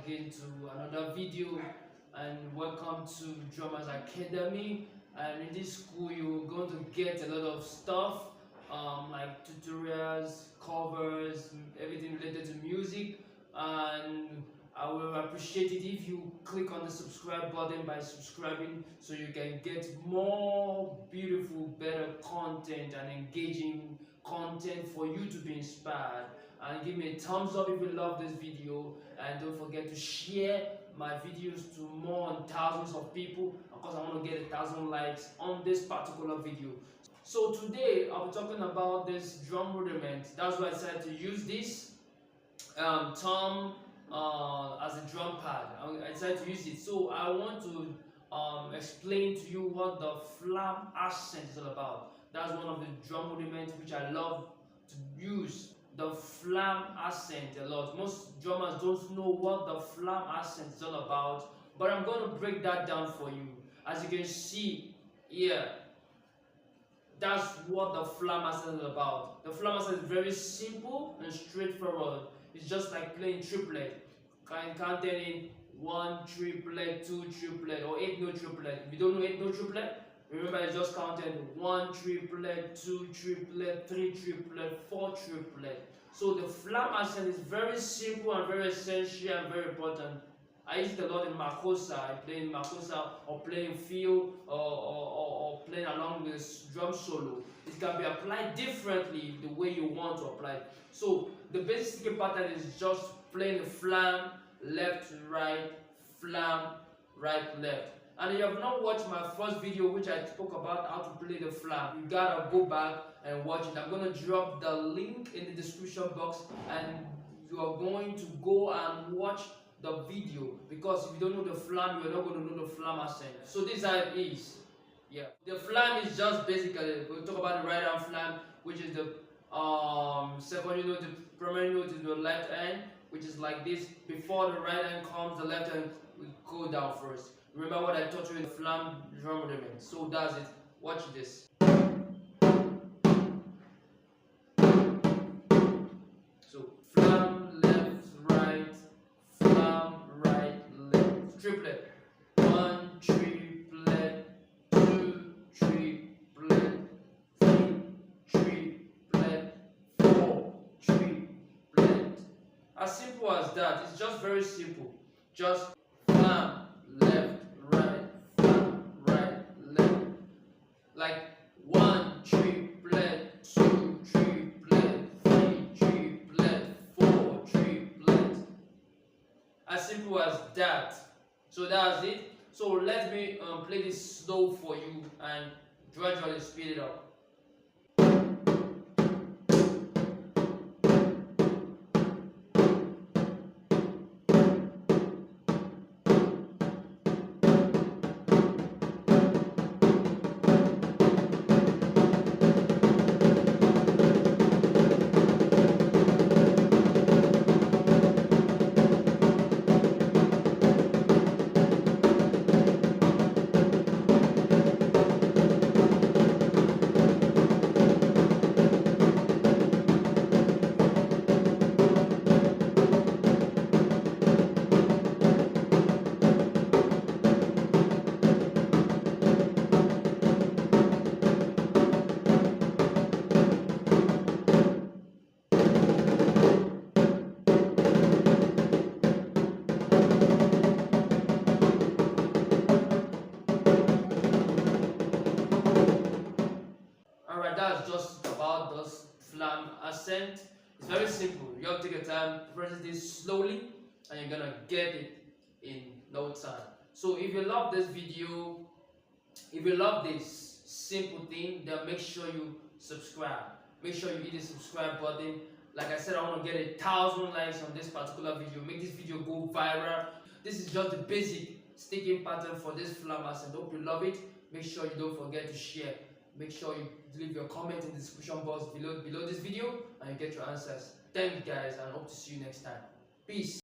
again to another video, and welcome to Drummers Academy. And in this school you're going to get a lot of stuff, like tutorials, covers, everything related to music. And I will appreciate it if you click on the subscribe button by subscribing, so you can get more beautiful, better content and engaging content for you to be inspired. And give me a thumbs up if you love this video, and don't forget to share my videos to more than thousands of people, because I want to get 1,000 likes on this particular video. So today I'll be talking about this drum rudiment. That's why I decided to use this term as a drum pad. I decided to use it. So I want to explain to you what the Flam Accent is all about. That's one of the drum rudiments which I love to use. The Flam Accent a lot. Most drummers don't know what the Flam Accent is all about, but I'm going to break that down for you. As you can see here, that's what the Flam Accent is about. The Flam Accent is very simple and straightforward. It's just like playing triplet. Counting in 1 triplet, 2 triplet, or 8-note triplet. If you don't know 8-note triplet, remember it's just counting 1 triplet, 2 triplet, 3 triplet, 4 triplet. So the Flam Accent is very simple and very essential and very important. I use it a lot in makosa. I play in makosa or playing field or playing along with drum solo. It can be applied differently the way you want to apply it. So the basic pattern is just playing the flam, left, right, flam, right, left. And if you have not watched my first video which I spoke about how to play the flam, you gotta go back and watch it. I'm gonna drop the link in the description box, and you are going to go and watch the video, because if you don't know the flam, you're not going to know the Flam Accent. So this is how it is. Yeah, the flam is just basically, we'll talk about the right hand flam, which is the second note. The primary note is the left hand, which is like this. Before the right hand comes, the left hand will go down first. Remember what I taught you in the flam drum rudiment. So that's it. Watch this. So flam, left, right, flam, right, left. Triplet. 1 triplet, 2 triplet, 3 triplet, 4 triplet. As simple as that. It's just very simple. Just flam, left, right, flam, right, left. Like 1 triplet, 2 triplet, 3 triplet, 4 triplet. As simple as that. So that's it. So let me play this slow for you and gradually speed it up. That's just about the Flam Accent. It's very simple. You have to take your time, practice this slowly, and you're gonna get it in no time. So if you love this video, if you love this simple thing, then make sure you subscribe. Make sure you hit the subscribe button. Like I said, I want to get 1,000 likes on this particular video. Make this video go viral. This is just the basic sticking pattern for this Flam Accent. Hope you love it. Make sure you don't forget to share. Make sure you leave your comment in the description box below this video, and you get your answers. Thank you guys, and hope to see you next time. Peace.